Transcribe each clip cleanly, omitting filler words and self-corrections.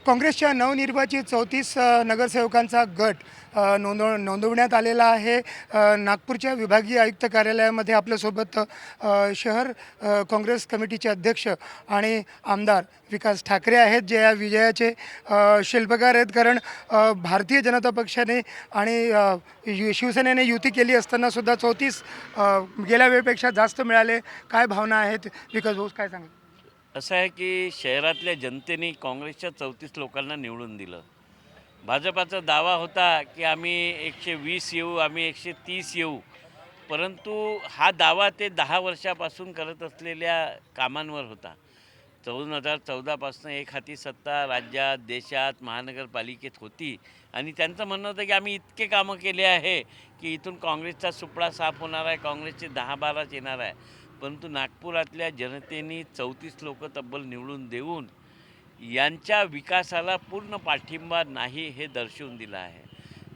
काँग्रेसच्या नवनिर्वाचित 34 नगरसेवकांचा गट नोंदवण्यात आलेला आहे। नागपूरच्या विभागीय आयुक्त कार्यालयामध्ये आपल्यासोबत शहर काँग्रेस कमिटीचे अध्यक्ष आणि आमदार विकास ठाकरे आहेत, जे या विजयाचे शिल्पकार आहेत। कारण भारतीय जनता पक्षाने आणि शिवसेनेने युती केली असताना सुद्धा 34 गेल्या वेळेपेक्षा जास्त मिळाले। काय भावना आहेत विकास भाऊ, काय सांगा? असं आहे की शहरातल्या जनतेने काँग्रेसच्या 34 लोकांना निवडून दिलं। भाजपाचा दावा होता की आम्ही 120 येऊ, आम्ही 130 येऊ, परंतु हा दावा ते 10 वर्षापासून करत असलेल्या कामांवर होता। 2014पासून एक हाती सत्ता राज्यात, देशात, महानगरपालिकेत होती आणि त्यांचं म्हणणं होतं की आम्ही इतके कामं केले आहे की इथून काँग्रेसचा सुपडा साफ होणार आहे, काँग्रेसचे 10-12 येणार आहे। परंतु नागपुरातल्या जनतेने 34 लोक तब्बल निवडून देऊन यांच्या विकासाला पूर्ण पाठिंबा नाही हे दर्शवून दिलं आहे।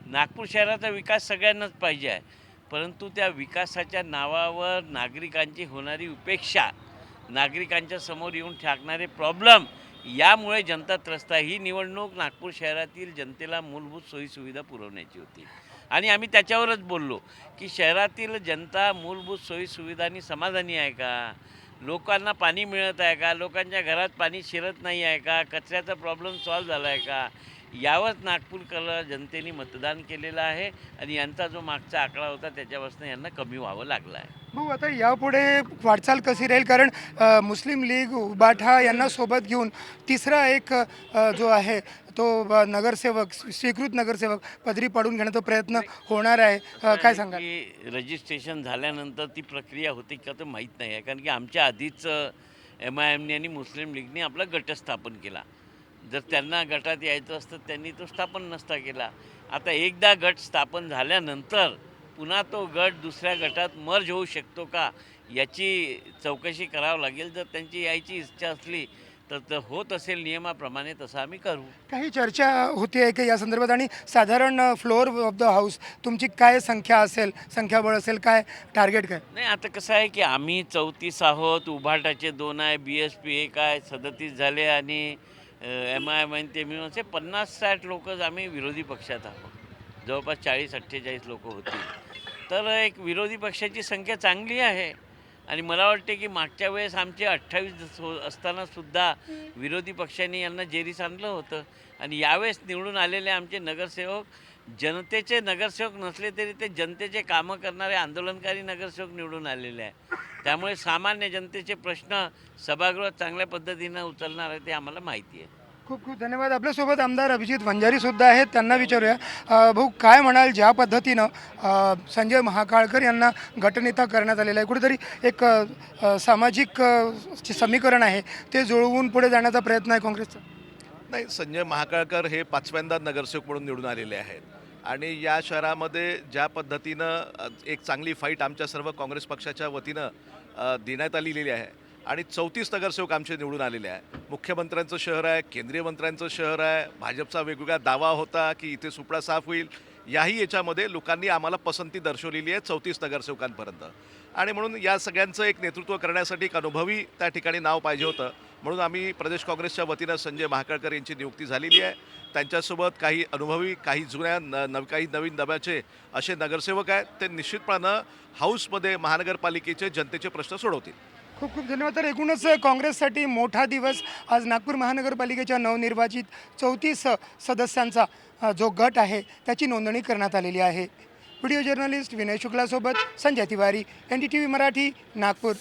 नागपूर शहराचा विकास सगळ्यांनाच पाहिजे आहे, परंतु त्या विकासाच्या नावावर नागरिकांची होणारी उपेक्षा, नागरिकांच्या समोर येऊन ठाकणारे प्रॉब्लेम, यामुळे जनता त्रस्त आहे। ही निवडणूक नागपूर शहरातील जनतेला मूलभूत सोयीसुविधा पुरवण्याची होती आणि आम्ही त्याच्यावरच बोललो की शहरातील जनता मूलभूत सोयीसुविधांनी समाधानी आहे का? लोकांना पाणी मिळत आहे का? लोकांच्या घरात पाणी शिरत नाही आहे का? कचऱ्याचा प्रॉब्लेम सॉल्व्ह झाला आहे का? यावर नागपूरकर जनतेने मतदान केलेलं आहे आणि यांचा जो मागचा आकडा होता त्याच्यापासून यांना कमी व्हावं लागलं आहे। भाऊ, आता यापुढे वाटचाल कशी राहील? कारण मुस्लिम लीग, उबाठा यांना सोबत घेऊन तिसरा एक जो आहे तो नगरसेवक, स्वीकृत नगरसेवक पदरी पाडून घेण्याचा प्रयत्न होणार आहे। काय सांगाल? की रजिस्ट्रेशन झाल्यानंतर ती प्रक्रिया होती का तर माहीत नाही आहे, कारण की आमच्या आधीच MIMने आणि मुस्लिम लीगने आपला गट स्थापन केला। जर त्यांना गटात यायचं असतं त्यांनी तो स्थापन नसता केला। आता एकदा गट स्थापन झाल्यानंतर पुन्हा तो गट दुसऱ्या गटात मर्ज होऊ शकतो का याची चौकशी करावं लागेल। जर त्यांची यायची इच्छा असली तर होत असेल नियमाप्रमाणे तसं आम्ही करू। काही चर्चा होती आहे की या संदर्भात, आणि साधारण फ्लोअर ऑफ द हाऊस तुमची काय संख्या असेल, संख्याबळ असेल, काय टार्गेट काय? नाही, आता कसं आहे की आम्ही 34 आहोत, उभाटाचे 2 आहे, BSP 1 आहे, 37 झाले आणि MIM ते मिळून असे 50-60 लोकच आम्ही विरोधी पक्षात आहोत। जवळपास 40-48 लोक होती, तर एक विरोधी पक्षाची संख्या चांगली आहे। आणि मला वाटते की मागच्या वेळेस आमचे 28 असतानासुद्धा विरोधी पक्षांनी यांना जेरीस आणलं होतं आणि यावेळेस निवडून आलेले आमचे नगरसेवक जनतेचे नगरसेवक नसले तरी ते जनतेचे कामं करणारे आंदोलनकारी नगरसेवक निवडून आलेले आहे। त्यामुळे सामान्य जनतेचे प्रश्न सभागृहात चांगल्या पद्धतीनं उचलणार आहे ते आम्हाला माहिती आहे। खूप खूप धन्यवाद। आपल्यासोबत आमदार अभिजित वंजारी सुद्धा आहेत, त्यांना विचारूया। भाऊ, काय म्हणाल ज्या पद्धतीनं संजय महाकाळकर यांना गटनेता करण्यात आलेलं आहे, कुठेतरी एक सामाजिक समीकरण आहे ते जुळवून पुढे जाण्याचा प्रयत्न आहे काँग्रेसचा? नाही, संजय महाकाळकर हे 5व्यांदा नगरसेवक म्हणून निवडून आलेले आहेत आणि या शहरामध्ये ज्या पद्धतीनं एक चांगली फाईट आमच्या सर्व काँग्रेस पक्षाच्या वतीनं देण्यात आलेली आहे आणि 34 नगरसेवक आमचे निवडून आलेले आहे। मुख्यमंत्र्यांचं शहर आहे, केंद्रीय मंत्र्यांचं शहर आहे, भाजपचा वेगवेगळा दावा होता की इथे सुपडा साफ होईल, याच्यामध्ये लोकांनी आम्हाला पसंती दर्शवलेली आहे 34 नगरसेवकांपर्यंत। आणि म्हणून या सगळ्यांचं एक नेतृत्व करण्यासाठी एक अनुभवी त्या ठिकाणी नाव पाहिजे होतं, म्हणून आम्ही प्रदेश काँग्रेसच्या वतीनं संजय महाकाळकर यांची नियुक्ती झालेली आहे। त्यांच्यासोबत काही अनुभवी, काही जुन्या काही नवीन दबाचे असे नगरसेवक आहेत, ते निश्चितपणानं हाऊसमध्ये महानगरपालिकेचे जनतेचे प्रश्न सोडवतील। खूप खूप धन्यवाद। तर एकूणच काँग्रेससाठी मोठा दिवस आज नागपूर महानगरपालिकेच्या नवनिर्वाचित 34 सदस्यांचा जो गट आहे त्याची नोंदणी करण्यात आलेली आहे। व्हिडिओ जर्नलिस्ट विनय शुक्लासोबत संजय तिवारी, NDTV मराठी, नागपूर।